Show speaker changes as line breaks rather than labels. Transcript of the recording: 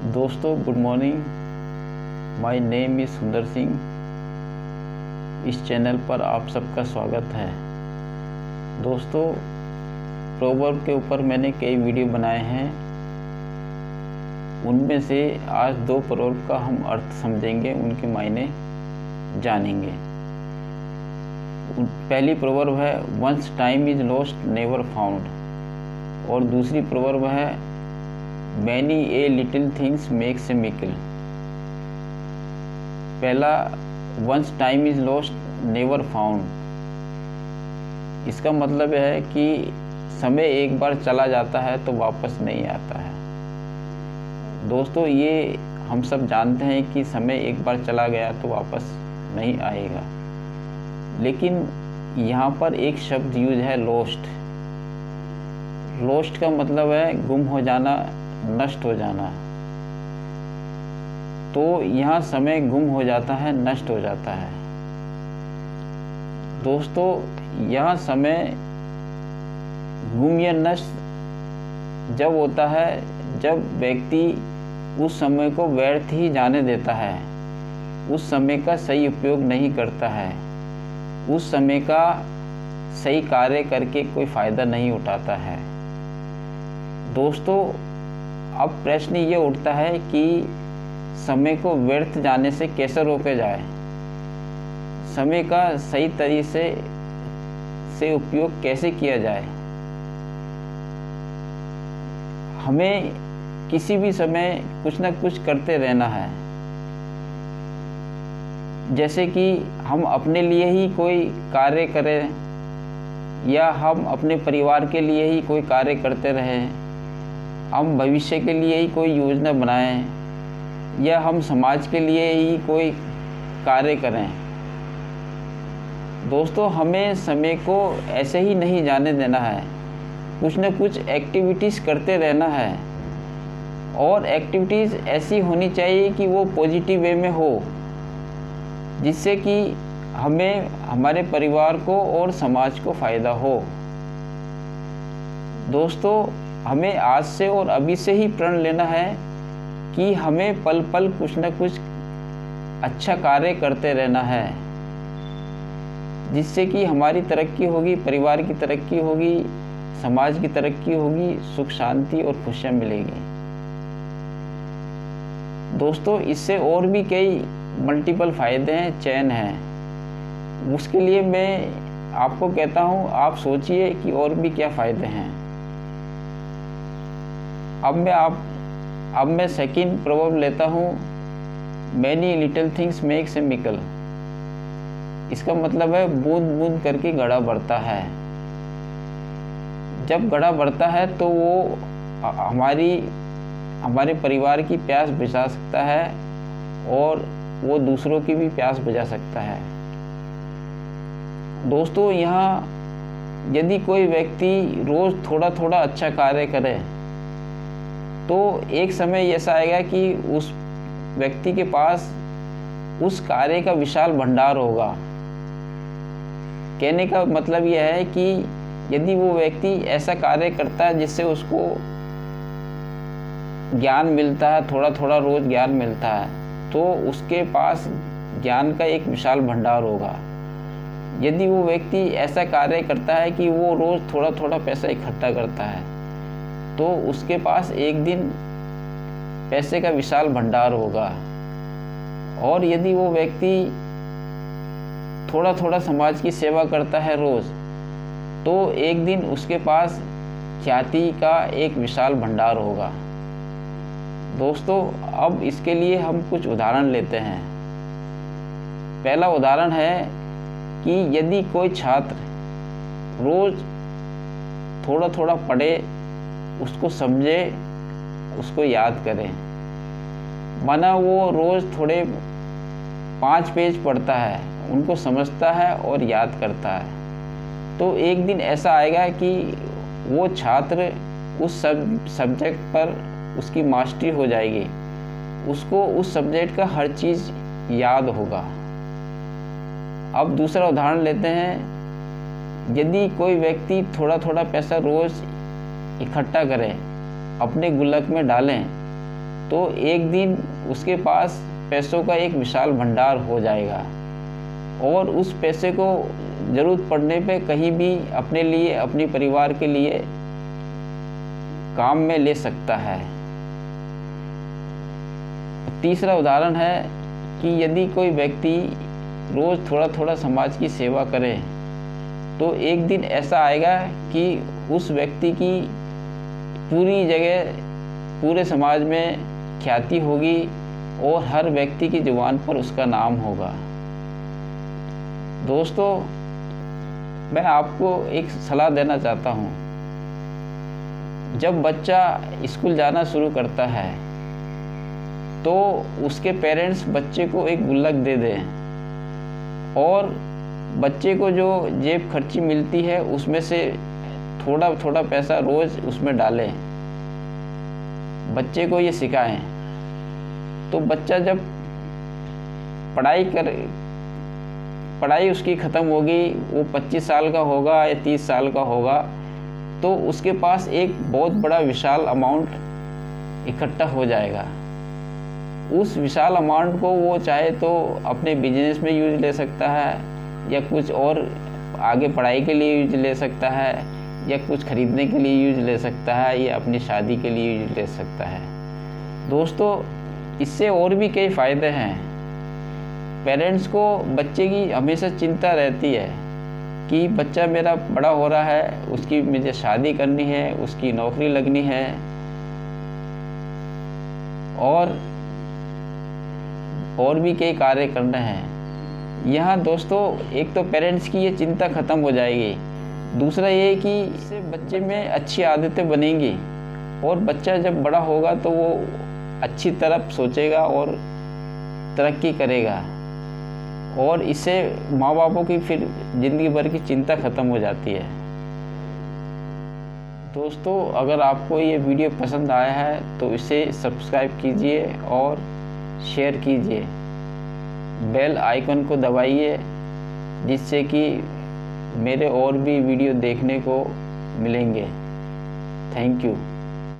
दोस्तों good morning. My name is सुंदर सिंह। इस चैनल पर आप सबका स्वागत है। दोस्तों प्रोवर्ब के ऊपर मैंने कई वीडियो बनाए हैं। उनमें से आज दो प्रोवर्ब का हम अर्थ समझेंगे, उनके मायने जानेंगे। पहली प्रोवर्ब है once time is lost never found, और दूसरी प्रोवर्ब है many a little things makes a mickle. पहला once time is lost never found, इसका मतलब है कि समय एक बार चला जाता है तो वापस नहीं आता है। दोस्तों ये हम सब जानते हैं कि समय एक बार चला गया तो वापस नहीं आएगा, लेकिन यहाँ पर एक शब्द यूज है लॉस्ट। लॉस्ट का मतलब है गुम हो जाना, नष्ट हो जाना। तो यहाँ समय गुम हो जाता है, नष्ट हो जाता है। दोस्तों यहाँ समय गुम या नष्ट जब होता है जब व्यक्ति उस समय को व्यर्थ ही जाने देता है, उस समय का सही उपयोग नहीं करता है, उस समय का सही कार्य करके कोई फायदा नहीं उठाता है। दोस्तों अब प्रश्न ये उठता है कि समय को व्यर्थ जाने से कैसे रोका जाए, समय का सही तरीके से उपयोग कैसे किया जाए। हमें किसी भी समय कुछ ना कुछ करते रहना है। जैसे कि हम अपने लिए ही कोई कार्य करें, या हम अपने परिवार के लिए ही कोई कार्य करते रहें, हम भविष्य के लिए ही कोई योजना बनाएं, या हम समाज के लिए ही कोई कार्य करें। दोस्तों हमें समय को ऐसे ही नहीं जाने देना है, कुछ न कुछ एक्टिविटीज़ करते रहना है। और एक्टिविटीज़ ऐसी होनी चाहिए कि वो पॉजिटिव वे में हो, जिससे कि हमें, हमारे परिवार को और समाज को फ़ायदा हो। दोस्तों हमें आज से और अभी से ही प्रण लेना है कि हमें पल पल कुछ न कुछ अच्छा कार्य करते रहना है, जिससे कि हमारी तरक्की होगी, परिवार की तरक्की होगी, समाज की तरक्की होगी, सुख शांति और खुशियाँ मिलेगी। दोस्तों इससे और भी कई मल्टीपल फ़ायदे हैं, चैन हैं। उसके लिए मैं आपको कहता हूँ, आप सोचिए कि और भी क्या फ़ायदे हैं। अब मैं सेकंड प्रोवर्ब लेता हूँ many little things makes a mickle. इसका मतलब है बूंद बूंद करके घड़ा भरता है। जब घड़ा भरता है तो वो हमारे परिवार की प्यास बुझा सकता है, और वो दूसरों की भी प्यास बुझा सकता है। दोस्तों यहाँ यदि कोई व्यक्ति रोज़ थोड़ा थोड़ा अच्छा कार्य करे तो एक समय ऐसा आएगा कि उस व्यक्ति के पास उस कार्य का विशाल भंडार होगा। कहने का मतलब यह है कि यदि वो व्यक्ति ऐसा कार्य करता है जिससे उसको ज्ञान मिलता है, थोड़ा थोड़ा रोज़ ज्ञान मिलता है, तो उसके पास ज्ञान का एक विशाल भंडार होगा। यदि वो व्यक्ति ऐसा कार्य करता है कि वो रोज़ थोड़ा थोड़ा पैसा इकट्ठा करता है, तो उसके पास एक दिन पैसे का विशाल भंडार होगा। और यदि वो व्यक्ति थोड़ा थोड़ा समाज की सेवा करता है रोज़, तो एक दिन उसके पास ख्याति का एक विशाल भंडार होगा। दोस्तों अब इसके लिए हम कुछ उदाहरण लेते हैं। पहला उदाहरण है कि यदि कोई छात्र रोज़ थोड़ा थोड़ा पढ़े, उसको समझे, उसको याद करें। माना वो रोज़ थोड़े 5 पेज पढ़ता है, उनको समझता है और याद करता है, तो एक दिन ऐसा आएगा कि वो छात्र उस सब्जेक्ट पर उसकी मास्टरी हो जाएगी, उसको उस सब्जेक्ट का हर चीज़ याद होगा। अब दूसरा उदाहरण लेते हैं। यदि कोई व्यक्ति थोड़ा थोड़ा पैसा रोज़ इकट्ठा करें, अपने गुल्लक में डालें, तो एक दिन उसके पास पैसों का एक विशाल भंडार हो जाएगा और उस पैसे को ज़रूरत पड़ने पे कहीं भी अपने लिए, अपने परिवार के लिए काम में ले सकता है। तीसरा उदाहरण है कि यदि कोई व्यक्ति रोज़ थोड़ा थोड़ा समाज की सेवा करे तो एक दिन ऐसा आएगा कि उस व्यक्ति की पूरी जगह, पूरे समाज में ख्याति होगी और हर व्यक्ति की जुबान पर उसका नाम होगा। दोस्तों, मैं आपको एक सलाह देना चाहता हूँ। जब बच्चा स्कूल जाना शुरू करता है तो उसके पेरेंट्स बच्चे को एक गुल्लक दे दें और बच्चे को जो जेब खर्ची मिलती है उसमें से थोड़ा थोड़ा पैसा रोज़ उसमें डालें। बच्चे को ये सिखाएं तो बच्चा जब पढ़ाई उसकी ख़त्म होगी, वो 25 साल का होगा या 30 साल का होगा, तो उसके पास एक बहुत बड़ा विशाल अमाउंट इकट्ठा हो जाएगा। उस विशाल अमाउंट को वो चाहे तो अपने बिजनेस में यूज ले सकता है या कुछ और आगे पढ़ाई के लिए यूज ले सकता है या कुछ खरीदने के लिए यूज ले सकता है या अपनी शादी के लिए यूज ले सकता है। दोस्तों, इससे और भी कई फ़ायदे हैं। पेरेंट्स को बच्चे की हमेशा चिंता रहती है कि बच्चा मेरा बड़ा हो रहा है, उसकी मुझे शादी करनी है, उसकी नौकरी लगनी है और भी कई कार्य करना है। यहाँ दोस्तों, एक तो पेरेंट्स की ये चिंता ख़त्म हो जाएगी, दूसरा ये कि इससे बच्चे में अच्छी आदतें बनेंगी और बच्चा जब बड़ा होगा तो वो अच्छी तरफ सोचेगा और तरक्की करेगा और इससे माँ बापों की फिर ज़िंदगी भर की चिंता ख़त्म हो जाती है। दोस्तों, अगर आपको ये वीडियो पसंद आया है तो इसे सब्सक्राइब कीजिए और शेयर कीजिए। बेल आइकन को दबाइए जिससे कि मेरे और भी वीडियो देखने को मिलेंगे। Thank you.